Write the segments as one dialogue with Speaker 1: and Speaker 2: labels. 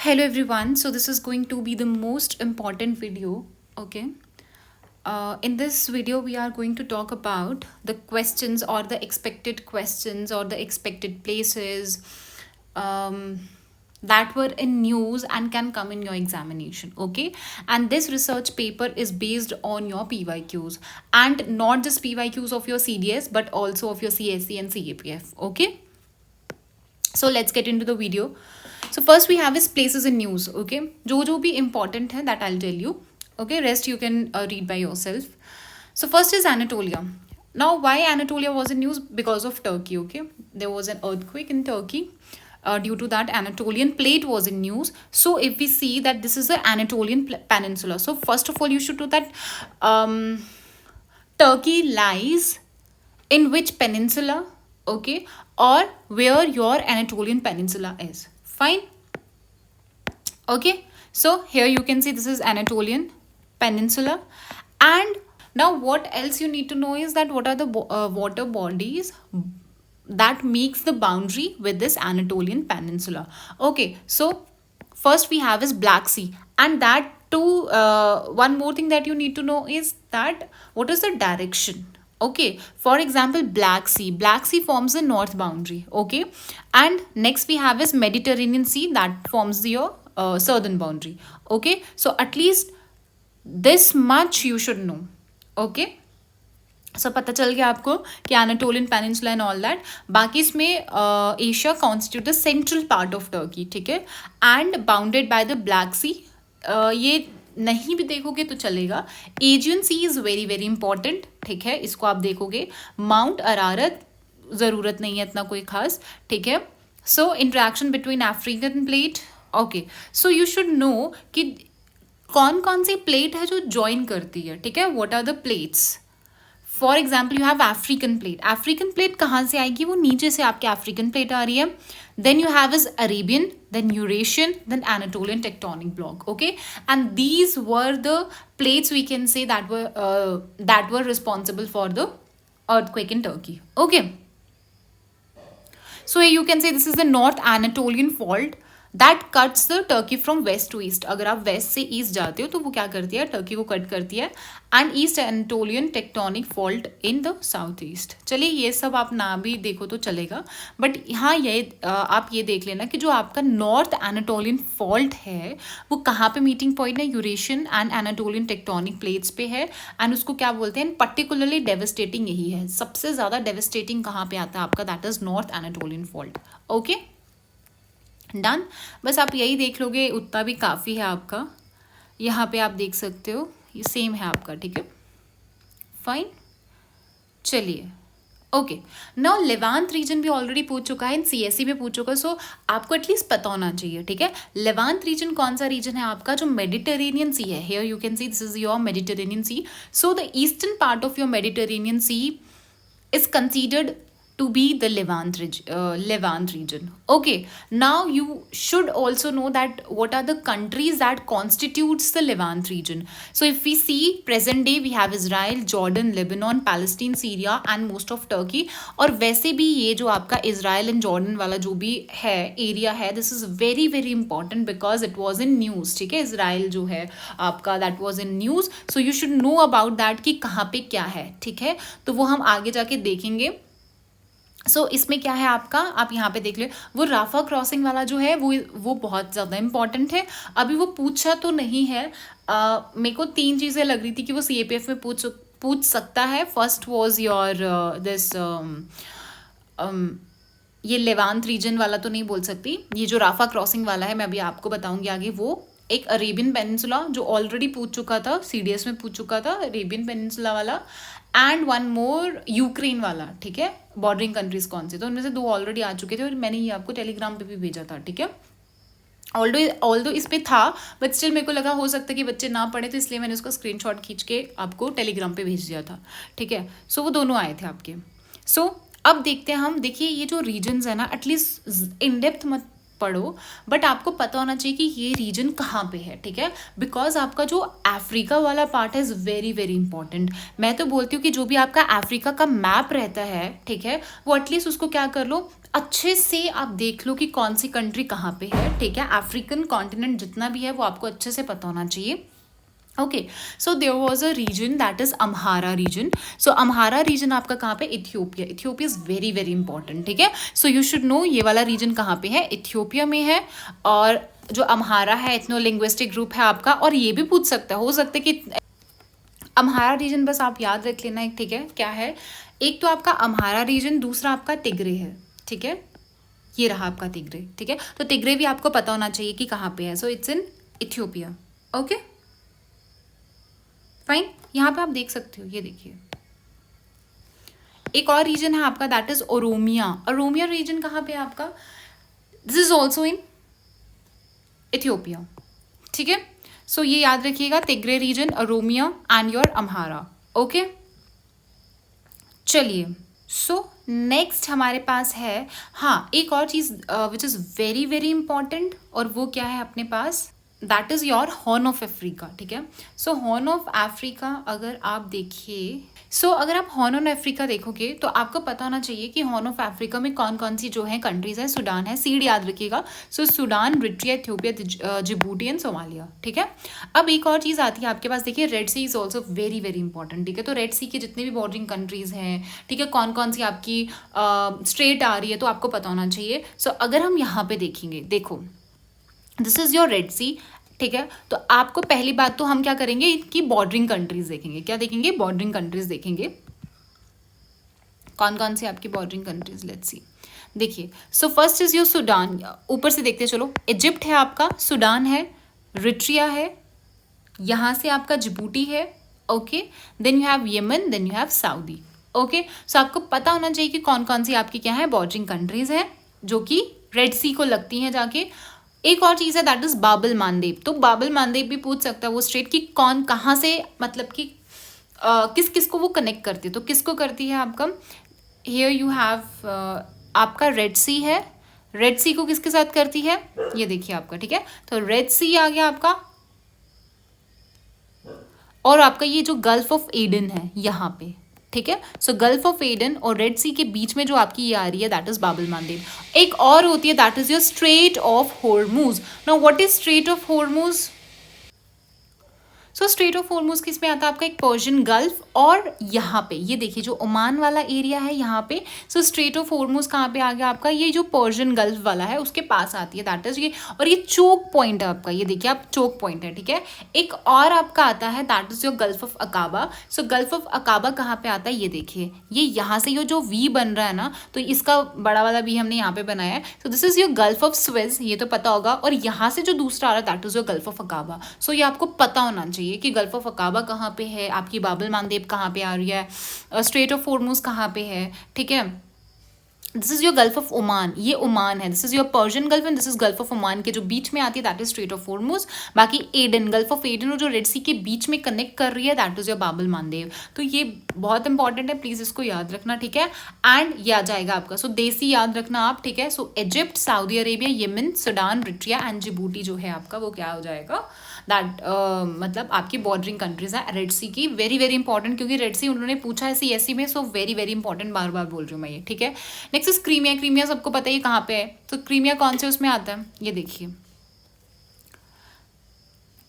Speaker 1: Hello everyone. So this is going to be the most important video. Okay. In this video, we are going to talk about the questions or the expected questions or the expected places um, that were in news and can come in your examination. Okay. And this research paper is based on your PYQs and not just PYQs of your CDS but also of your CSC and CAPF. Okay. So let's get into the video. So first we have is places in news. Okay, जो भी important है that I'll tell you. Okay, rest you can read by yourself. So first is Anatolia. Now why Anatolia was in news? Because of Turkey. Okay, there was an earthquake in Turkey. Due to that, Anatolian plate was in news. So if we see that this is the Anatolian peninsula, so first of all you should know that Turkey lies in which peninsula, okay, or where your Anatolian peninsula is. Fine. Okay, so here you can see this is Anatolian peninsula. And now what else you need to know is that what are the water bodies that makes the boundary with this Anatolian peninsula. Okay, so first we have is Black Sea, and that too, one more thing that you need to know is that what is the direction. Okay, for example, Black Sea forms the north boundary. Okay, and next we have is Mediterranean Sea, that forms your southern boundary. Okay, so at least this much you should know. Okay, सो पता चल गया आपको कि Anatolian peninsula and all that. बाकी इसमें Asia constitute the central part of Turkey. ठीक है, and bounded by the Black Sea. ये नहीं भी देखोगे तो चलेगा. Aegean Sea is very very important. ठीक है, इसको आप देखोगे. माउंट अरारत ज़रूरत नहीं है इतना कोई खास. ठीक है, so interaction between African plate. Okay, so you should know कि कौन कौन सी प्लेट है जो ज्वाइन करती है. ठीक है, what are the plates. For example you have African plate. African plate कहाँ से आएगी? वो नीचे से आपके अफ्रीकन प्लेट आ रही है. Then you have is Arabian, then Eurasian, then Anatolian tectonic block. Okay, and these were the plates we can say that were responsible for the earthquake in Turkey. Okay, so you can say this is the North Anatolian fault that cuts the Turkey from west to east. अगर आप waste से east जाते हो तो वो क्या करती है? टर्की को कट करती है. And east Anatolian tectonic fault in the south east. चलिए ये सब आप ना भी देखो तो चलेगा, बट यहाँ ये आप ये देख लेना कि जो आपका नॉर्थ एनाटोलियन फॉल्ट है वो कहाँ पे मीटिंग पॉइंट है? Eurasian and Anatolian tectonic plates पे है. एंड उसको क्या बोलते हैं? पर्टिकुलरली डेविस्टेटिंग यही है. सबसे ज़्यादा डेविस्टेटिंग कहाँ पे आता है आपका? That is north Anatolian fault. Okay, done. बस आप यही देख लोगे उतना भी काफ़ी है आपका. यहाँ पे आप देख सकते हो ये सेम है आपका. ठीक है, फाइन. चलिए, ओके. नाउ लेवांत रीजन भी ऑलरेडी पूछ चुका है, CSC भी पूछ चुका है. सो आपको एटलीस्ट पता होना चाहिए. ठीक है, लेवांत रीजन कौन सा रीजन है आपका? जो मेडिटेरेनियन सी है. Here you can see this is your Mediterranean sea. So the eastern part of your Mediterranean sea is considered to be the Levant region. Okay, now you should also know that what are the countries that constitutes the Levant region. So if we see present day we have Israel, Jordan, Lebanon, Palestine, Syria and most of Turkey. और वैसे भी ये जो आपका Israel and Jordan वाला जो भी है एरिया है, this is very very important because it was in news. ठीक है, Israel जो है आपका that was in news, so you should know about that कि कहाँ पे क्या है. ठीक है, तो वो हम आगे जाके देखेंगे. सो इसमें क्या है आपका, आप यहाँ पे देख लो. वो राफा क्रॉसिंग वाला जो है वो बहुत ज़्यादा इंपॉर्टेंट है. अभी वो पूछा तो नहीं है. मेरे को 3 चीज़ें लग रही थी कि वो CAPF में पूछ सकता है. फर्स्ट वॉज योर दिस ये लेवांत रीजन वाला तो नहीं बोल सकती. ये जो राफा क्रॉसिंग वाला है मैं अभी आपको बताऊंगी आगे. वो एक अरेबियन पेनिनसुला जो ऑलरेडी पूछ चुका था, CDS में पूछ चुका था, अरेबियन पेनिनसुला वाला. एंड वन मोर यूक्रेन वाला. ठीक है, बॉर्डरिंग कंट्रीज कौन से, तो उनमें से 2 ऑलरेडी आ चुके थे और मैंने ये आपको टेलीग्राम पे भी भेजा था. ठीक है, ऑल्दो इस पे था बट स्टिल मेरे को लगा हो सकता है कि बच्चे ना पढ़े, तो इसलिए मैंने उसका स्क्रीनशॉट खींच के आपको टेलीग्राम पे भेज दिया था. ठीक है, सो वो दोनों आए थे आपके. सो अब देखते हैं हम. देखिए ये जो रीजन्स है ना, एटलीस्ट इन डेप्थ मत पढ़ो बट आपको पता होना चाहिए कि ये रीजन कहाँ पे है. ठीक है, बिकॉज आपका जो अफ्रीका वाला पार्ट है इज़ वेरी वेरी इंपॉर्टेंट. मैं तो बोलती हूँ कि जो भी आपका अफ्रीका का मैप रहता है, ठीक है, वो एटलीस्ट उसको क्या कर लो, अच्छे से आप देख लो कि कौन सी कंट्री कहाँ पे है, ठीक है। अफ्रीकन कॉन्टिनेंट जितना भी है वो आपको अच्छे से पता होना चाहिए। Okay, so there was a region that is Amhara region. So Amhara region आपका कहाँ पे, Ethiopia. Ethiopia is very very important, ठीक है। सो यू शुड नो ये वाला रीजन कहाँ पे है, इथियोपिया में है। और जो अम्हारा है इथनो लिंग्विस्टिक ग्रुप है आपका। और ये भी पूछ सकता है, हो सकता है कि अम्हारा रीजन बस आप याद रख लेना, एक ठीक है क्या है, एक तो आपका अम्हारा रीजन, दूसरा आपका तिग्रे है, ठीक है। ये रहा आपका तिग्रे, ठीक है। तो तिग्रे भी आपको पता होना चाहिए कि कहाँ पे है। So it's in Ethiopia. Okay fine, यहाँ पे आप देख सकते हो, ये देखिए एक और रीजन है आपका that is Oromia. Oromia region कहाँ पे है आपका, this is also in Ethiopia, ठीक है। सो ये याद रखिएगा, Tigray region, Oromia and your Amhara. Okay चलिए, सो नेक्स्ट हमारे पास है, हाँ एक और चीज़ which is very very important, और वो क्या है अपने पास, that is your Horn of Africa, ठीक है। सो हॉर्न ऑफ अफ्रीका अगर आप देखिए, अगर आप हॉर्न ऑफ अफ्रीका देखोगे तो आपको पता होना चाहिए कि हॉर्न ऑफ अफ्रीका में कौन कौन सी जो है कंट्रीज है। सूडान है, सीड याद रखिएगा। Sudan, Eritrea, Ethiopia, Djibouti and Somalia, ठीक है। अब एक और चीज़ आती है आपके पास, देखिए red sea is also very very important, ठीक है। तो रेड सी के जितने भी बॉर्डरिंग कंट्रीज हैं, ठीक है, कौन कौन सी आपकी स्ट्रेट आ रही है, तो आपको पता होना चाहिए। अगर हम यहाँ पे देखेंगे, देखो दिस इज योर रेड सी, ठीक है। तो आपको पहली बात तो हम क्या करेंगे कि बॉर्डरिंग कंट्रीज देखेंगे, क्या देखेंगे, बॉर्डरिंग कंट्रीज देखेंगे। कौन कौन सी आपकी बॉर्डरिंग कंट्रीज, लेट्स सी। देखिए, फर्स्ट इज योर सूडान, ऊपर से देखते चलो, इजिप्ट है आपका, सूडान है, इरिट्रिया है, यहाँ से आपका जिबूटी है, okay. Then you have Yemen, then you have Saudi, okay. So आपको पता होना चाहिए कि कौन कौन सी आपकी क्या है बॉर्डरिंग कंट्रीज है जो कि रेड सी को लगती हैं जाके। एक और चीज़ है दैट इज बाबल मानदेव। तो बाबल मानदेव भी पूछ सकता है वो स्ट्रेट की कौन कहाँ से, मतलब कि किस किस को वो कनेक्ट करती है। तो किसको करती है आपका, हियर यू हैव आपका रेड सी है, रेड सी को किसके साथ करती है, ये देखिए आपका, ठीक है। तो रेड सी आ गया आपका, और आपका ये जो गल्फ ऑफ एडन है यहाँ पे, ठीक है। गल्फ ऑफ एडन और रेड सी के बीच में जो आपकी ये आ रही है दैट इज बाबल मानदेव। एक और होती है that is your straight of Hormuz. Now what is straight of Hormuz, straight of Hormuz किस में आता है आपका, एक पर्शियन गल्फ, और यहाँ पे ये देखिए जो ओमान वाला एरिया है यहाँ पे। स्ट्रेट ऑफ होर्मुज कहाँ पे आ गया आपका, ये जो पर्शियन गल्फ वाला है उसके पास आती है, दैट इज ये। और ये चोक पॉइंट है आपका, ये देखिए आप चोक पॉइंट है, ठीक है। एक और आपका आता है that is your gulf of Aqaba. Gulf of Aqaba कहाँ पे आता है, ये देखिए, ये यहाँ से ये जो वी बन रहा है ना, तो इसका बड़ा वाला वी हमने यहाँ पे बनाया है। This is your gulf of Swiss, ये तो पता होगा। और यहाँ से जो दूसरा आ रहा है that is your gulf of Aqaba. ये आपको पता होना चाहिए कि गल्फ ऑफ अकाबा कहाँ पे है, आपकी बाबल मानदेव कहाँ पे आ रही है, स्ट्रेट ऑफ होर्मुज कहाँ पे है, ठीक है। This is your gulf of Oman, ये ओमान है। This is your Persian gulf and this is gulf of Oman के जो बीच में आती है that is straight of Hormuz. बाकी एडन, गल्फ ऑफ एडन और जो रेड सी के बीच में कनेक्ट कर रही है दैट इज योर बाबल मानदेव। तो ये बहुत इंपॉर्टेंट है, प्लीज इसको याद रखना, ठीक है। एंड ये आ जाएगा आपका, देसी याद रखना आप, ठीक है। Egypt, Saudi Arabia, Yemen, Sudan, Eritrea and Djibouti जो है आपका, वो क्या हो जाएगा, दैट मतलब आपकी बॉर्डरिंग कंट्रीज है रेड सी की। वेरी वेरी इंपॉर्टेंट, क्योंकि रेड सी उन्होंने पूछा है CSE में, वेरी वेरी इंपॉर्टेंट, बार बार बोल रही हूँ मैं ये, ठीक है। Next is Crimea. क्रीमिया सबको पता है कहाँ पे है। क्रीमिया कौन से उसमें आता है, ये देखिए,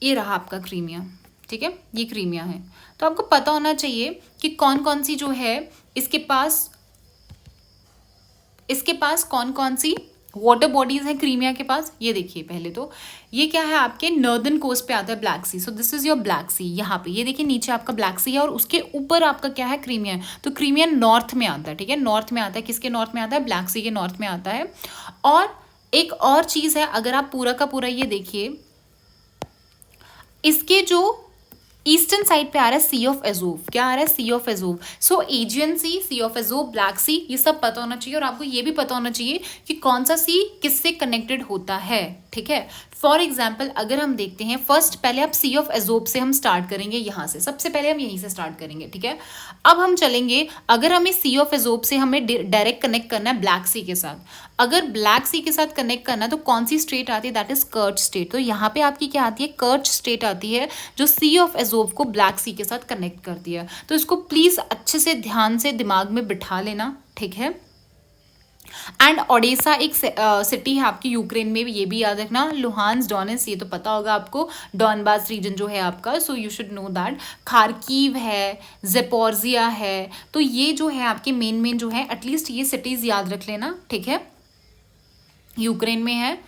Speaker 1: ये रहा आपका क्रीमिया, ठीक है, ये क्रीमिया है। तो आपको पता होना चाहिए कि कौन कौन सी जो है इसके पास कौन कौन सी वाटर बॉडीज हैं क्रीमिया के पास। ये देखिए, पहले तो ये क्या है, आपके नॉर्दर्न कोस्ट पे आता है Black Sea. This is your Black Sea, यहाँ पे ये देखिए नीचे आपका ब्लैक सी है और उसके ऊपर आपका क्या है, क्रीमिया है। तो क्रीमिया नॉर्थ में आता है, ठीक है, नॉर्थ में आता है। किसके नॉर्थ में आता है, ब्लैक सी के नॉर्थ में आता है। और एक और चीज है, अगर आप पूरा का पूरा ये देखिए, इसके जो ईस्टर्न साइड पे आ रहा है सी ऑफ एजोव, क्या आ रहा है, Sea of Azov. Aegean Sea of Azov, Black Sea, ये सब पता होना चाहिए। और आपको ये भी पता होना चाहिए कि कौन सा सी किससे कनेक्टेड होता है, ठीक है। फॉर एग्जाम्पल अगर हम देखते हैं, फर्स्ट पहले आप सी ऑफ एजोब से हम स्टार्ट करेंगे, यहाँ से सबसे पहले हम यहीं से स्टार्ट करेंगे, ठीक है। अब हम चलेंगे, अगर हमें सी ऑफ एजोब से हमें डायरेक्ट कनेक्ट करना है ब्लैक सी के साथ। अगर ब्लैक सी के साथ कनेक्ट करना है तो कौन सी स्टेट आती है, दैट इज कर्च स्टेट। तो यहाँ पे आपकी क्या आती है, कर्च स्टेट आती है, जो सी ऑफ एजोब को ब्लैक सी के साथ कनेक्ट करती है। तो इसको प्लीज अच्छे से ध्यान से दिमाग में बिठा लेना, ठीक है। एंड ओडेसा एक सिटी है आपकी यूक्रेन में, ये भी याद रखना। लुहान्स, डोनेट्स्क, ये तो पता होगा आपको, डॉनबास रीजन जो है आपका, सो you should know that. Kharkiv है, जेपोर्जिया है, तो ये जो है आपके मेन मेन जो है, एटलीस्ट ये सिटीज़ याद रख लेना, ठीक है, यूक्रेन में है।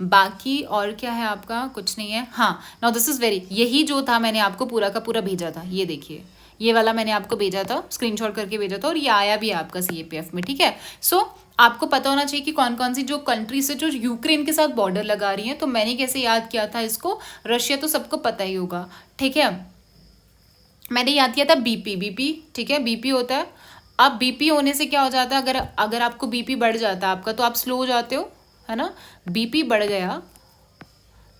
Speaker 1: बाकी और क्या है आपका, कुछ नहीं है। हाँ, नाउ दिस इज़ वेरी, यही जो था मैंने आपको पूरा का पूरा भेजा था, ये देखिए, ये वाला मैंने आपको भेजा था, स्क्रीनशॉट करके भेजा था, और ये आया भी है आपका CAPF में, ठीक है। सो आपको पता होना चाहिए कि कौन कौन सी जो कंट्रीज है जो यूक्रेन के साथ बॉर्डर लगा रही हैं। तो मैंने कैसे याद किया था इसको, रशिया तो सबको पता ही होगा, ठीक है। मैंने याद किया था BP, ठीक है, BP होता है। अब BP होने से क्या हो जाता है, अगर अगर आपको BP बढ़ जाता है आपका, तो आप स्लो हो जाते हो, है ना। BP बढ़ गया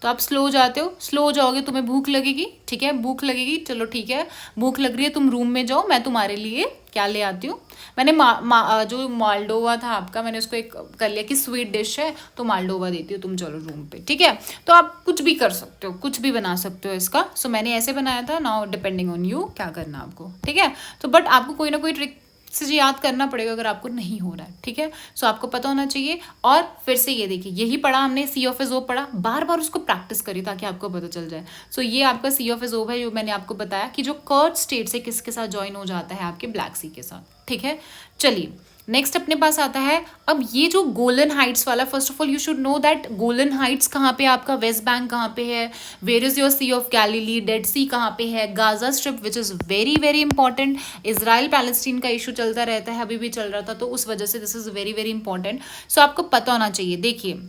Speaker 1: तो आप स्लो हो जाते हो, स्लो हो जाओगे, तुम्हें भूख लगेगी, ठीक है, भूख लगेगी, चलो ठीक है, भूख लग रही है, तुम रूम में जाओ, मैं तुम्हारे लिए क्या ले आती हूँ। मैंने जो मालडोवा था आपका, मैंने उसको एक कर लिया कि स्वीट डिश है, तो मालडोवा देती हूँ, तुम चलो रूम पे, ठीक है। तो आप कुछ भी कर सकते हो, कुछ भी बना सकते हो इसका। सो मैंने ऐसे बनाया था, नाउ डिपेंडिंग ऑन यू क्या करना आपको, ठीक है। तो बट आपको कोई ना कोई ट्रिक से याद करना पड़ेगा अगर आपको नहीं हो रहा है, ठीक है। सो आपको पता होना चाहिए। और फिर से ये देखिए, यही पढ़ा हमने, सी ऑफ एज ओ पढ़ा, बार बार उसको प्रैक्टिस करी ताकि आपको पता चल जाए। सो ये आपका सी ऑफ एज ओ है, जो मैंने आपको बताया कि जो कर्ड स्टेट से किसके साथ ज्वाइन हो जाता है, आपके ब्लैक सी के साथ, ठीक है। चलिए नेक्स्ट अपने पास आता है अब ये जो गोलन हाइट्स वाला। First of all you should know that Golan Heights कहाँ पे, आपका वेस्ट बैंक कहाँ पे है, where is your Sea of Galilee, Dead Sea कहाँ पे है, Gaza Strip which is very very important. Israel Palestine का इशू चलता रहता है, अभी भी चल रहा था, तो उस वजह से this is very very important. So आपको पता होना चाहिए। देखिए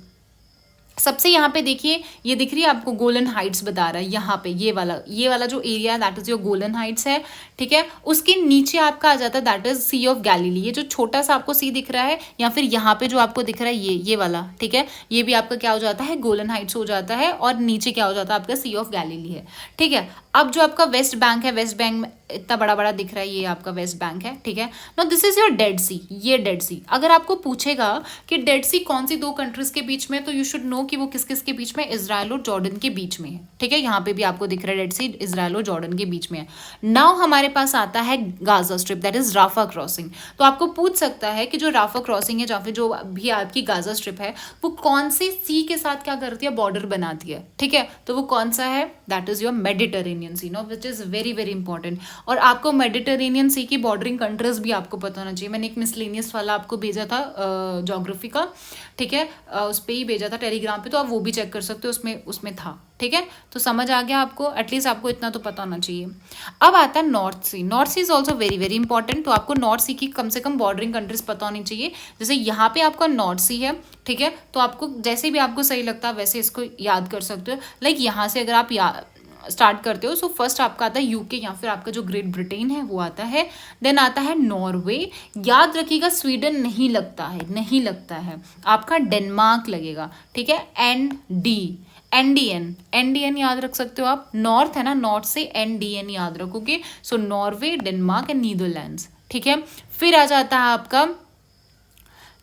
Speaker 1: सबसे यहाँ पे देखिए, ये दिख रही है आपको, गोलन हाइट्स बता रहा है यहाँ पे, ये वाला जो एरिया है that is your Golan heights है, ठीक है। उसके नीचे आपका आ जाता है that is sea of Galilee. ये जो छोटा सा आपको सी दिख रहा है, या फिर यहाँ पे जो आपको दिख रहा है ये वाला, ठीक है, ये भी आपका क्या हो जाता है, गोलन हाइट्स हो जाता है। और नीचे क्या हो जाता है आपका, सी ऑफ गैलीली है, ठीक है। अब जो आपका वेस्ट बैंक है, वेस्ट बैंक में इतना बड़ा बड़ा दिख रहा है, ये आपका वेस्ट बैंक है, ठीक है। No this is your Dead Sea, ये डेड सी। अगर आपको पूछेगा कि डेड सी कौन सी दो कंट्रीज के बीच में, तो यू शुड नो कि वो किस किस के बीच में, इजराइल और जॉर्डन के बीच में है, ठीक है। यहाँ पे भी आपको दिख रहा है डेड सी, इजराइल और जॉर्डन के बीच में है। नाउ हमारे पास आता है Gaza strip, that is Rafah crossing. तो आपको पूछ सकता है कि जो राफा क्रॉसिंग है, या फिर जो भी आपकी गाजा स्ट्रिप है, वो कौन से सी के साथ क्या करती है, बॉर्डर बनाती है, ठीक है। तो वो कौन सा है, that is your Mediterranean sea, no, which is very very important. और आपको मेडिटेरेनियन सी की बॉर्डरिंग कंट्रीज भी आपको पता होना चाहिए। मैंने एक मिसलेनियस वाला आपको भेजा था ज्योग्राफी का, ठीक है, उस पर ही भेजा था टेलीग्राम पे, तो आप वो भी चेक कर सकते हो, उसमें था, ठीक है। तो समझ आ गया आपको, एटलीस्ट आपको इतना तो पता होना चाहिए। अब आता है north sea. North sea is also very very important. तो आपको नॉर्थ सी की कम से कम बॉर्डरिंग कंट्रीज पता होनी चाहिए। जैसे यहाँ पे आपका नॉर्थ सी है, ठीक है, तो आपको जैसे भी आपको सही लगता है वैसे इसको याद कर सकते हो। लाइक यहाँ से अगर आप स्टार्ट करते हो, सो फर्स्ट आपका आता है यूके, या फिर आपका जो ग्रेट ब्रिटेन है वो आता है। देन आता है नॉर्वे। याद रखिएगा स्वीडन नहीं लगता है, नहीं लगता है, आपका डेनमार्क लगेगा, ठीक है। एनडीएन याद रख सकते हो आप, नॉर्थ है ना, नॉर्थ से एनडीएन याद रखोगे। सो नॉर्वे, डेनमार्क एंड नीदरलैंड्स, ठीक है। फिर आ जाता है आपका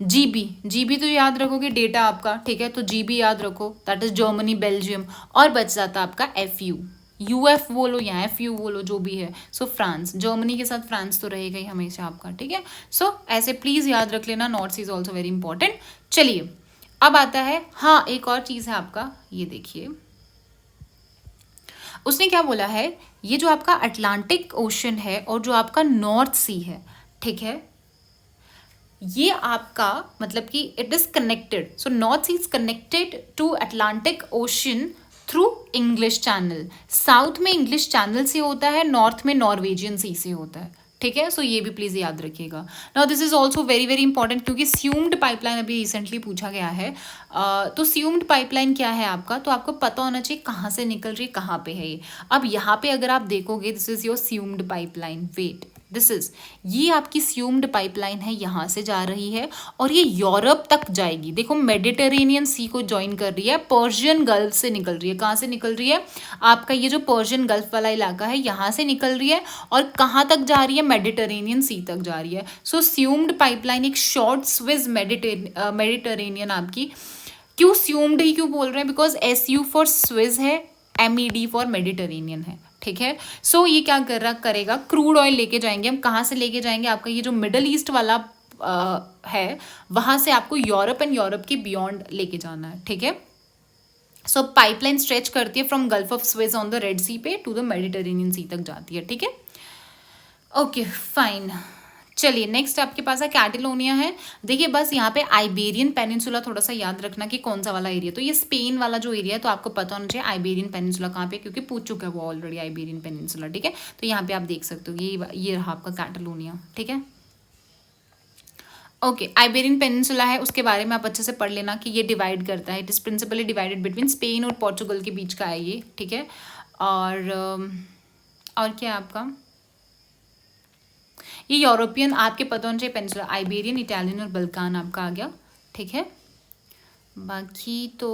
Speaker 1: जीबी तो याद रखोगे डेटा आपका, ठीक है, तो जीबी याद रखो, दैट इज जर्मनी, बेल्जियम। और बच जाता है आपका एफयू, यूएफ बोलो या एफयू बोलो, जो भी है। सो फ्रांस, जर्मनी के साथ फ्रांस तो रहेगा ही हमेशा आपका, ठीक है। सो ऐसे प्लीज याद रख लेना, north is also very important. चलिए अब आता है, हाँ एक और चीज है आपका, ये देखिए उसने क्या बोला है, ये जो आपका अटलांटिक ओशन है और जो आपका नॉर्थ सी है, ठीक है, ये आपका मतलब कि it is connected. So north sea is connected to Atlantic ocean through English channel. South में इंग्लिश चैनल से होता है, नॉर्थ में नॉर्वेजियन सी से होता है, ठीक है। सो ये भी प्लीज याद रखिएगा। Now this is also very very important, क्योंकि स्यूम्ड पाइपलाइन अभी रिसेंटली पूछा गया है। तो स्यूम्ड पाइपलाइन क्या है आपका, तो आपको पता होना चाहिए कहाँ से निकल रही है, कहाँ पे है ये। अब यहाँ पे अगर आप देखोगे, this is your Sumed pipeline, wait this is, ये आपकी स्यूम्ड पाइपलाइन है, यहाँ से जा रही है और ये यूरोप तक जाएगी। देखो मेडिटेरेनियन सी को ज्वाइन कर रही है, पर्शियन गल्फ से निकल रही है। कहाँ से निकल रही है, आपका ये जो पर्शियन गल्फ वाला इलाका है यहाँ से निकल रही है, और कहाँ तक जा रही है, मेडिटेरेनियन सी तक जा रही है। सो स्यूम्ड पाइपलाइन एक शॉर्ट स्विज मेडिटेरेनियन आपकी। क्यों स्यूम्ड ही क्यों बोल रहे हैं, बिकॉज SU फॉर स्विज है, MED फॉर मेडिटेरेनियन है, ठीक है। सो ये क्या करेगा, क्रूड ऑयल लेके जाएंगे हम। कहाँ से लेके जाएंगे, आपका ये जो मिडल ईस्ट वाला है वहाँ से आपको यूरोप एंड यूरोप के बियॉन्ड लेके जाना है, ठीक है। सो पाइपलाइन स्ट्रेच करती है from Gulf of Suez on the Red Sea पे टू द मेडिटेरेनियन सी तक जाती है, ठीक है। ओके फाइन, चलिए नेक्स्ट आपके पास है कैटेलोनिया है। देखिए बस यहाँ पे आइबेरियन पेनिनसुला थोड़ा सा याद रखना कि कौन सा वाला एरिया, तो ये स्पेन वाला जो एरिया है, तो आपको पता होना चाहिए आइबेरियन पेनिनसुला कहाँ पे, क्योंकि पूछ चुका है वो ऑलरेडी आइबेरियन पेनिनसुला, ठीक है। तो यहाँ पे आप देख सकते हो ये रहा आपका कैटेलोनिया, ठीक है। ओके आइबेरियन पेनिनसुला है, उसके बारे में आप अच्छे से पढ़ लेना कि ये डिवाइड करता है, it is principally divided between Spain और पोर्चुगल के बीच का है ये, ठीक है। और क्या है आपका, ये यूरोपियन आपके पता होना चाहिए पेनिनसुला, आइबेरियन, इटालियन और बल्कान आपका आ गया, ठीक है। बाकी तो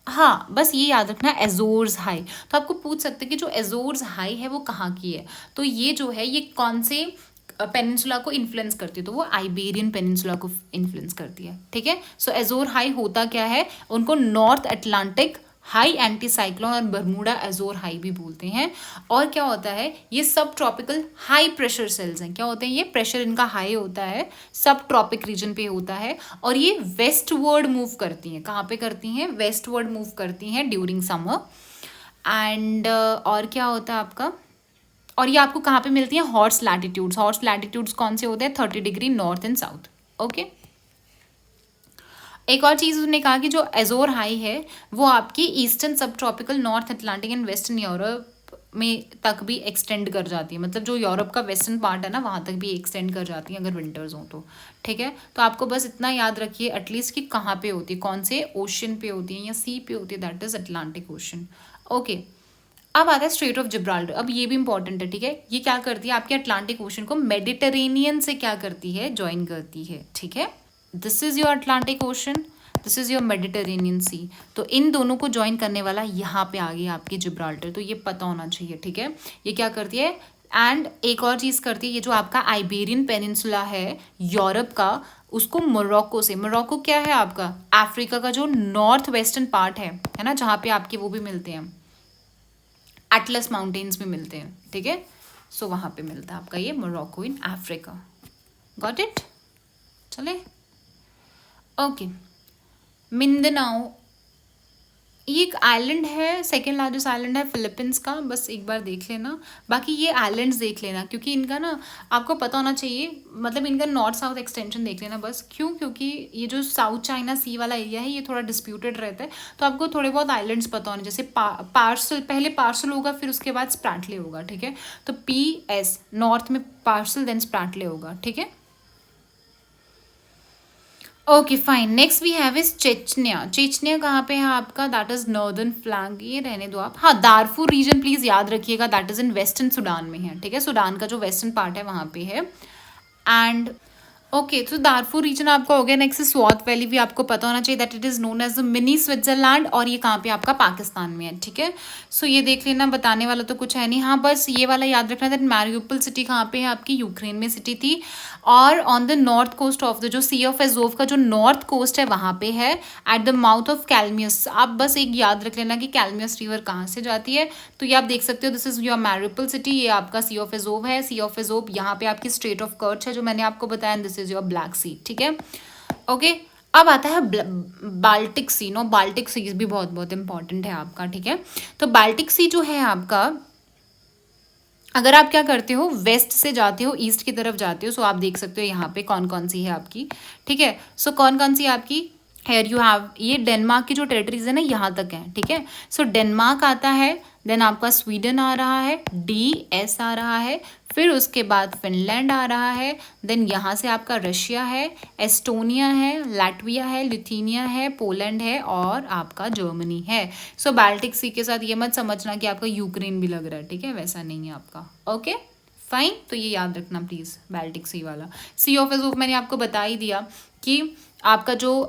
Speaker 1: हाँ बस ये याद रखना एजोर्स हाई, तो आपको पूछ सकते हैं कि जो एजोर्स हाई है वो कहाँ की है, तो ये जो है ये कौन से पेनिनसुला को इन्फ्लुएंस करती है, तो वो आइबेरियन पेनिनसुला को इन्फ्लुएंस करती है, ठीक है। सो एजोर हाई होता क्या है, उनको north Atlantic high anti cyclone और बरमूडा एजोर हाई भी बोलते हैं। और क्या होता है, ये सब ट्रॉपिकल हाई प्रेशर सेल्स हैं, क्या होते हैं, ये प्रेशर इनका हाई होता है, सब ट्रॉपिक रीजन पे होता है, और ये वेस्टवर्ड मूव करती हैं, कहाँ पे करती हैं, वेस्टवर्ड मूव करती हैं ड्यूरिंग समर। एंड और क्या होता है आपका, और ये आपको कहाँ पे मिलती हैं, हॉट्स लैटिट्यूड्स, हॉट्स लैटिट्यूड्स कौन से होते हैं, 30 degree north and south, okay. एक और चीज़ उसने कहा कि जो एजोर हाई है वो आपकी ईस्टर्न सब tropical north Atlantic and western Europe में तक भी एक्सटेंड कर जाती है, मतलब जो यूरोप का वेस्टर्न पार्ट है ना वहाँ तक भी एक्सटेंड कर जाती है अगर विंटर्स हों तो, ठीक है। तो आपको बस इतना याद रखिए एटलीस्ट कि कहाँ पे होती है, कौन से ओशन पे होती है या सी पे होती है, that is Atlantic ocean, okay. अब आता है स्ट्रेट ऑफ जिब्राल्टर, अब ये भी इंपॉर्टेंट है, ठीक है। ये क्या करती है, आपके अटलांटिक ओशन को मेडिटेरेनियन से क्या करती है, ज्वाइन करती है, ठीक है। This is your Atlantic Ocean, this is your Mediterranean Sea, तो इन दोनों को ज्वाइन करने वाला यहाँ पे आ गया आपकी जिब्राल्टर, तो ये पता होना चाहिए, ठीक है। ये क्या करती है, एंड एक और चीज़ करती है, ये जो आपका आइबेरियन पेनिनसुला है यूरोप का, उसको मोरक्को से, मोरक्को क्या है आपका, अफ्रीका का जो नॉर्थ वेस्टर्न पार्ट है ना, जहाँ पे आपके वो भी मिलते हैं, एटलस माउंटेन्स भी मिलते हैं, ठीक है। सो वहाँ पे मिलता है आपका ये Morocco in Africa, got it, चले ओके। मिंदनाओ ये एक आइलैंड है, सेकेंड लार्जेस्ट आइलैंड है फिलीपींस का, बस एक बार देख लेना, बाकी ये आइलैंड्स देख लेना क्योंकि इनका ना आपको पता होना चाहिए, मतलब इनका नॉर्थ साउथ एक्सटेंशन देख लेना बस, क्यों, क्योंकि ये जो साउथ चाइना सी वाला एरिया है ये थोड़ा डिस्प्यूटेड रहता है, तो आपको थोड़े बहुत आइलैंड्स पता होने, जैसे पार्सल, पहले पार्सल होगा फिर उसके बाद स्प्रैटले होगा, ठीक है। तो PS नॉर्थ में पार्सल देन स्प्रैटले होगा, ठीक है। Okay fine, next we have is Chechnya, Chechnya कहाँ पे है आपका, दैट इज नॉर्दर्न फ्लैंक, ये रहने दो आप, हाँ दारफुर रीजन प्लीज याद रखिएगा, that is in western Sudan में है, ठीक है, सूडान का जो वेस्टर्न पार्ट है वहाँ पे है। एंड ओके तो दारफुर रीजन आपका हो गया। नेक्स्ट स्वात वैली भी आपको पता होना चाहिए, that it is known as the mini Switzerland, और ये कहाँ पे आपका पाकिस्तान में है, ठीक है। सो ये देख लेना, बताने वाला तो कुछ है नहीं, हाँ बस ये वाला याद रखना दैट मैरियोपोल सिटी कहाँ पे है आपकी, यूक्रेन में सिटी थी, और on the north coast of the जो सी ऑफ एजोव का जो नॉर्थ कोस्ट है वहाँ पे है, एट द माउथ ऑफ कैलमियस। आप बस एक याद रख लेना कि कैलमियस रिवर कहाँ से जाती है, तो ये आप देख सकते हो, this is your Mariupol city, ये आपका सी ऑफ एजोव है, सी ऑफ एजोव यहाँ पे आपकी स्ट्रेट ऑफ कर्च है जो मैंने आपको बताया, दिस इज योर ब्लैक सी, ठीक है, ओके। अब आता है बाल्टिक सी, नो बाल्टिक सी भी बहुत बहुत इंपॉर्टेंट है आपका, ठीक है। तो बाल्टिक सी जो है आपका, अगर आप क्या करते हो, वेस्ट से जाते हो ईस्ट की तरफ जाते हो, सो आप देख सकते हो यहाँ पे कौन कौन सी है आपकी, ठीक है। सो कौन कौन सी आपकी, हेयर यू हैव, ये डेनमार्क की जो टेरिटरीज है ना यहाँ तक है, ठीक है। सो डेनमार्क आता है, देन आपका स्वीडन आ रहा है, DS आ रहा है, फिर उसके बाद फिनलैंड आ रहा है, देन यहाँ से आपका रशिया है, एस्टोनिया है, लैटविया है, लिथुनिया है, पोलैंड है, और आपका जर्मनी है। सो बाल्टिक सी के साथ ये मत समझना कि आपका यूक्रेन भी लग रहा है, ठीक है, वैसा नहीं है आपका, ओके फाइन। तो ये याद रखना प्लीज़, बाल्टिक सी वाला। सी ऑफ एजोव मैंने आपको बता ही दिया कि आपका जो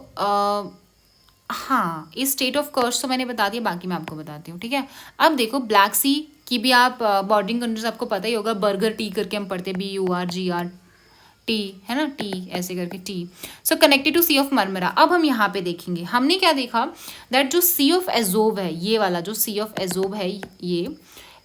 Speaker 1: हाँ इस स्टेट ऑफ कर्स तो मैंने बता दिया, बाकी मैं आपको बताती हूँ, ठीक है। अब देखो ब्लैक सी की भी आप बॉर्डरिंग कंट्रीज आपको पता ही होगा, बर्गर टी करके हम पढ़ते हैं, BURGR टी है ना, टी ऐसे करके T. So connected to sea of Marmara. अब हम यहाँ पे देखेंगे, हमने क्या देखा, दैट जो सी ऑफ एजोव है, ये वाला जो सी ऑफ एजोव है,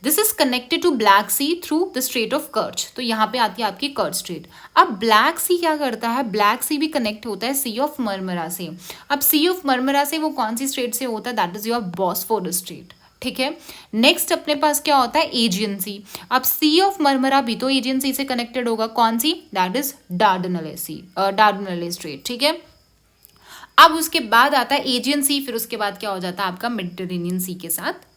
Speaker 1: this is connected to Black Sea through the Strait of Kerch. तो यहाँ पे आती है आपकी कर्च स्ट्रेट। अब ब्लैक सी क्या करता है, ब्लैक सी भी कनेक्ट होता है सी ऑफ मरमरा से। अब सी ऑफ मरमरा से वो कौन सी स्ट्रेट से होता है, that is your Bosphorus straight, ठीक है। नेक्स्ट अपने पास क्या होता है, एजियन सी। अब सी ऑफ मरमरा भी तो एजियन सी से कनेक्टेड होगा, कौन सी, दैट इज डार्डनले सी, डार्डनले स्ट्रेट, ठीक है। अब उसके बाद आता है एजियन सी, फिर उसके बाद क्या हो जाता है आपका मेडिटेरेनियन सी के साथ,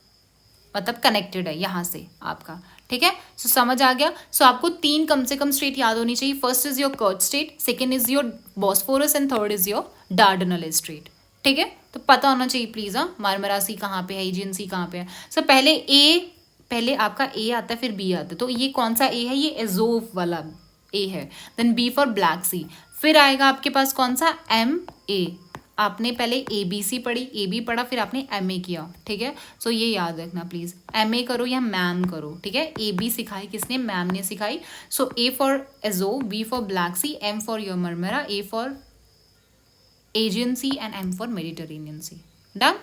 Speaker 1: मतलब कनेक्टेड है यहाँ से आपका, ठीक है। सो समझ आ गया। सो आपको तीन कम से कम स्ट्रेट याद होनी चाहिए। First is your Kerch Strait, second is your Bosphorus and third is your Dardanelle Strait, ठीक है। तो पता होना चाहिए प्लीज। हाँ, मारमरा सी कहाँ पे है, एजियन सी कहाँ पे है। सो पहले आपका ए आता है, फिर बी आता है। तो ये कौन सा ए है, ये एजोव वाला ए है। देन बी फॉर ब्लैक सी, फिर आएगा आपके पास कौन सा, एम ए। आपने पहले ए बी सी पढ़ी, ए बी पढ़ा, फिर आपने एम ए किया, ठीक है। सो ये याद रखना प्लीज, एम ए करो या मैम करो, ठीक है। ए बी सिखाई किसने, मैम ने सिखाई। So A for Azov, B for Black Sea, M for your Marmara, A for Aegean Sea and M for Mediterranean Sea. Done.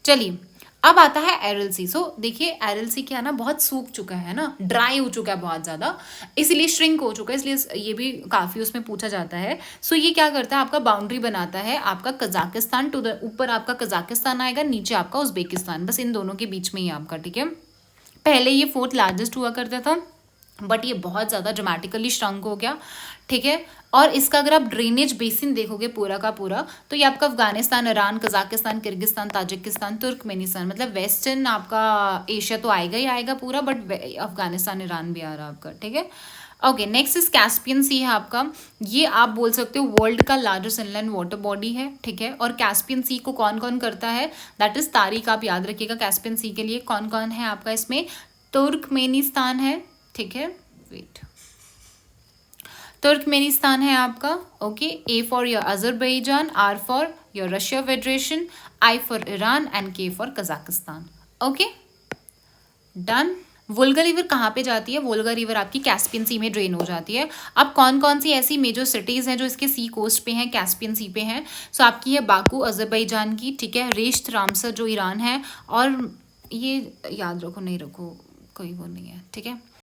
Speaker 1: चलिए अब आता है एरल सी। सो देखिए एरल सी क्या ना, बहुत सूख चुका है ना, ड्राई हो चुका है बहुत ज़्यादा, इसलिए श्रिंक हो चुका है, इसलिए ये भी काफ़ी उसमें पूछा जाता है। सो ये क्या करता है, आपका बाउंड्री बनाता है आपका कजाकिस्तान टू द, ऊपर आपका कजाकिस्तान आएगा, नीचे आपका उज्बेकिस्तान, बस इन दोनों के बीच में ही आपका, ठीक है। पहले ये फोर्थ लार्जेस्ट हुआ करता था, बट ये बहुत ज़्यादा ड्रामेटिकली श्रंक हो गया, ठीक है। और इसका अगर आप ड्रेनेज बेसिन देखोगे पूरा का पूरा, तो ये आपका Afghanistan, Iran, Kazakhstan, Kyrgyzstan, Tajikistan, Turkmenistan, मतलब वेस्टर्न आपका एशिया तो आएगा ही आएगा पूरा, बट अफगानिस्तान, ईरान भी आ रहा है आपका, ठीक है। ओके, नेक्स्ट इज कैस्पियन सी है आपका। ये आप बोल सकते हो वर्ल्ड का लार्जेस्ट इनलैंड वाटर बॉडी है, ठीक है। और कैस्पियन सी को कौन कौन करता है, दैट इज तारीख, आप याद रखिएगा। कैस्पियन सी के लिए कौन कौन है आपका, इसमें तुर्कमेनिस्तान है, ठीक है। वेट, तुर्कमेनिस्तान है आपका, okay. A for your Azerbaijan, R for your Russia Federation, I for Iran and K for Kazakhstan, okay done. Volga river कहाँ पे जाती है, वोल्गा रिवर आपकी कैस्पियन सी में ड्रेन हो जाती है। अब कौन कौन सी ऐसी मेजर सिटीज़ हैं जो इसके सी कोस्ट पे हैं, कैस्पियन सी पे हैं। सो आपकी है बाकू अजरबैजान की, ठीक है। रेश्त रामसर जो ईरान है, और ये याद रखो नहीं रखो कोई वो नहीं है, ठीक है।